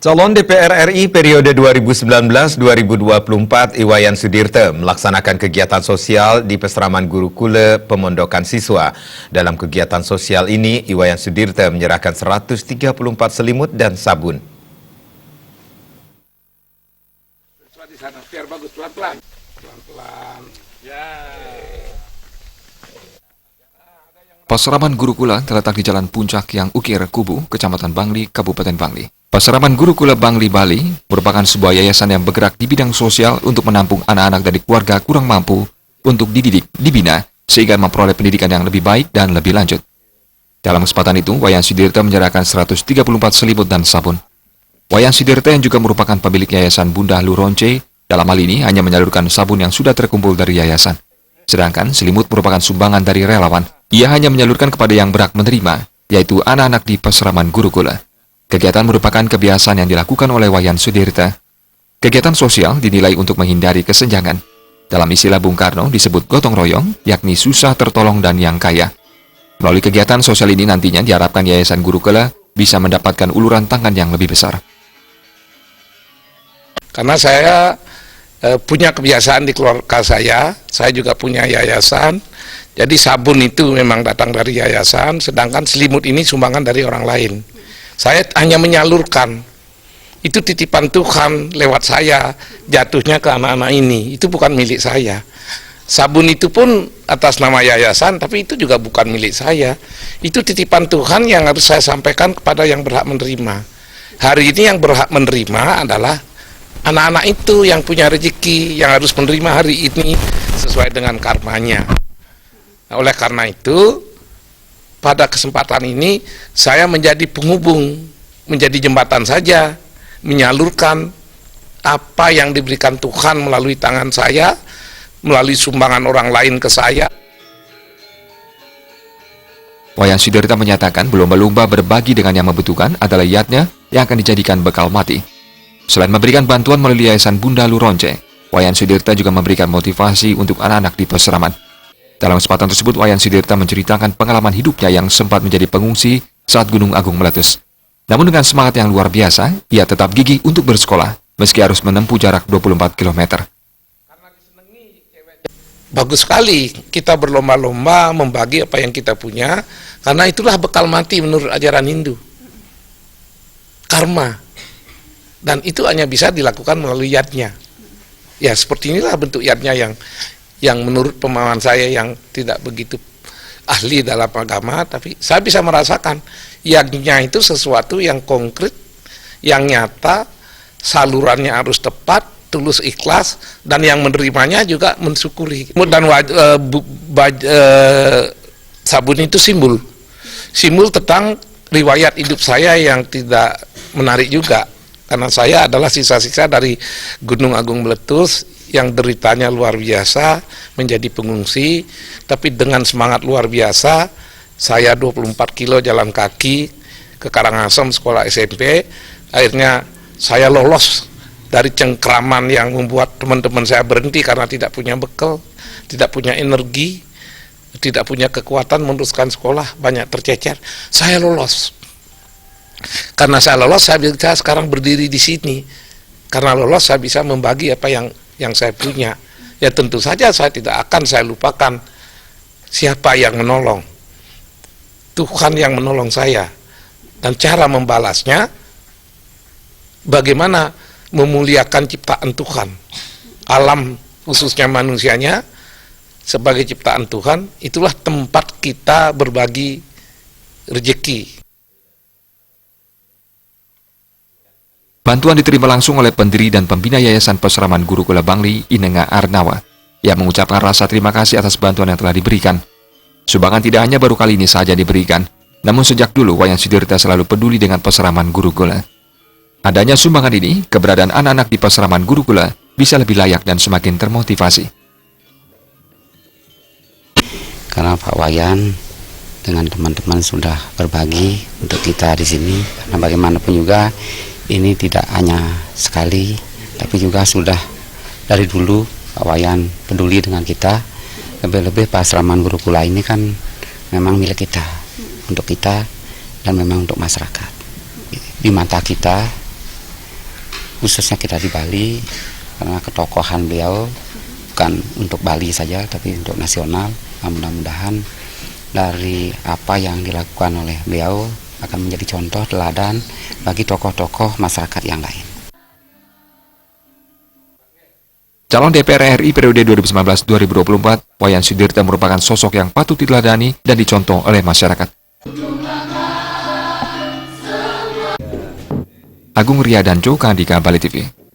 Calon DPR RI periode 2019-2024 Iwayan Sudirte melaksanakan kegiatan sosial di Peseraman Gurukula Pemondokan Siswa. Dalam kegiatan sosial ini, Iwayan Sudirte menyerahkan 134 selimut dan sabun. Di sana, biar bagus, pelan-pelan. Pelan-pelan. Ya. Peseraman Gurukula terletak di Jalan Puncak yang Ukir, Kubu, Kecamatan Bangli, Kabupaten Bangli. Peseraman Gurukula Bangli, Bali merupakan sebuah yayasan yang bergerak di bidang sosial untuk menampung anak-anak dari keluarga kurang mampu untuk dididik, dibina, sehingga memperoleh pendidikan yang lebih baik dan lebih lanjut. Dalam kesempatan itu, Wayan Sudirte menyerahkan 134 selimut dan sabun. Wayan Sudirte yang juga merupakan pemilik yayasan Bunda Luronce, dalam hal ini hanya menyalurkan sabun yang sudah terkumpul dari yayasan. Sedangkan selimut merupakan sumbangan dari relawan. Ia hanya menyalurkan kepada yang berhak menerima, yaitu anak-anak di Peseraman Gurukula. Kegiatan merupakan kebiasaan yang dilakukan oleh Wayan Sudirte. Kegiatan sosial dinilai untuk menghindari kesenjangan. Dalam istilah Bung Karno disebut gotong royong, yakni susah tertolong dan yang kaya. Melalui kegiatan sosial ini nantinya diharapkan Yayasan Gurukula bisa mendapatkan uluran tangan yang lebih besar. Karena saya punya kebiasaan di keluarga saya juga punya yayasan. Jadi sabun itu memang datang dari yayasan, sedangkan selimut ini sumbangan dari orang lain. Saya hanya menyalurkan, itu titipan Tuhan lewat saya, jatuhnya ke anak-anak ini, itu bukan milik saya. Sabun itu pun atas nama yayasan, tapi itu juga bukan milik saya. Itu titipan Tuhan yang harus saya sampaikan kepada yang berhak menerima. Hari ini yang berhak menerima adalah anak-anak itu yang punya rezeki, yang harus menerima hari ini sesuai dengan karmanya. Nah, oleh karena itu, pada kesempatan ini saya menjadi penghubung, menjadi jembatan saja, menyalurkan apa yang diberikan Tuhan melalui tangan saya, melalui sumbangan orang lain ke saya. Wayan Sudirte menyatakan berlomba-lomba berbagi dengan yang membutuhkan adalah niatnya yang akan dijadikan bekal mati. Selain memberikan bantuan melalui Yayasan Bunda Luronce, Wayan Sudirte juga memberikan motivasi untuk anak-anak di Peseraman. Dalam kesempatan tersebut, Wayan Sudirte menceritakan pengalaman hidupnya yang sempat menjadi pengungsi saat Gunung Agung meletus. Namun dengan semangat yang luar biasa, ia tetap gigih untuk bersekolah, meski harus menempuh jarak 24 km. Bagus sekali kita berlomba-lomba membagi apa yang kita punya, karena itulah bekal mati menurut ajaran Hindu. Karma. Dan itu hanya bisa dilakukan melalui yadnya. Ya, seperti inilah bentuk yadnya yang menurut pemahaman saya yang tidak begitu ahli dalam agama, tapi saya bisa merasakan yadnya itu sesuatu yang konkret, yang nyata, salurannya harus tepat, tulus ikhlas, dan yang menerimanya juga mensyukuri. Dan sabun itu simbol tentang riwayat hidup saya yang tidak menarik juga, karena saya adalah sisa-sisa dari Gunung Agung meletus yang deritanya luar biasa, menjadi pengungsi, tapi dengan semangat luar biasa, saya 24 kilo jalan kaki ke Karangasem sekolah SMP, akhirnya saya lolos dari cengkraman yang membuat teman-teman saya berhenti karena tidak punya bekal, tidak punya energi, tidak punya kekuatan meneruskan sekolah, banyak tercecer. Saya lolos. Karena saya lolos, saya bisa sekarang berdiri di sini. Karena lolos, saya bisa membagi apa yang saya punya. Ya tentu saja saya tidak akan saya lupakan siapa yang menolong. Tuhan yang menolong saya. Dan cara membalasnya, bagaimana memuliakan ciptaan Tuhan. Alam, khususnya manusianya, sebagai ciptaan Tuhan, itulah tempat kita berbagi rezeki. Bantuan diterima langsung oleh pendiri dan pembina Yayasan Peseraman Gurukula Bangli, Inenga Arnawa, yang mengucapkan rasa terima kasih atas bantuan yang telah diberikan. Sumbangan tidak hanya baru kali ini saja diberikan, namun sejak dulu Wayan Sudirte selalu peduli dengan Peseraman Gurukula. Adanya sumbangan ini, keberadaan anak-anak di Peseraman Gurukula bisa lebih layak dan semakin termotivasi. Karena Pak Wayan dengan teman-teman sudah berbagi untuk kita di sini, karena bagaimanapun juga ini tidak hanya sekali, tapi juga sudah dari dulu Pak Wayan peduli dengan kita. Lebih-lebih Peseraman Gurukula ini kan memang milik kita, untuk kita, dan memang untuk masyarakat. Di mata kita khususnya kita di Bali, karena ketokohan beliau bukan untuk Bali saja tapi untuk nasional. Mudah-mudahan dari apa yang dilakukan oleh beliau akan menjadi contoh teladan bagi tokoh-tokoh masyarakat yang lain. Calon DPR RI periode 2019-2024, Wayan Sudirta merupakan sosok yang patut diteladani dan dicontoh oleh masyarakat. Agung Riyadhanco, Kandika, Bali TV.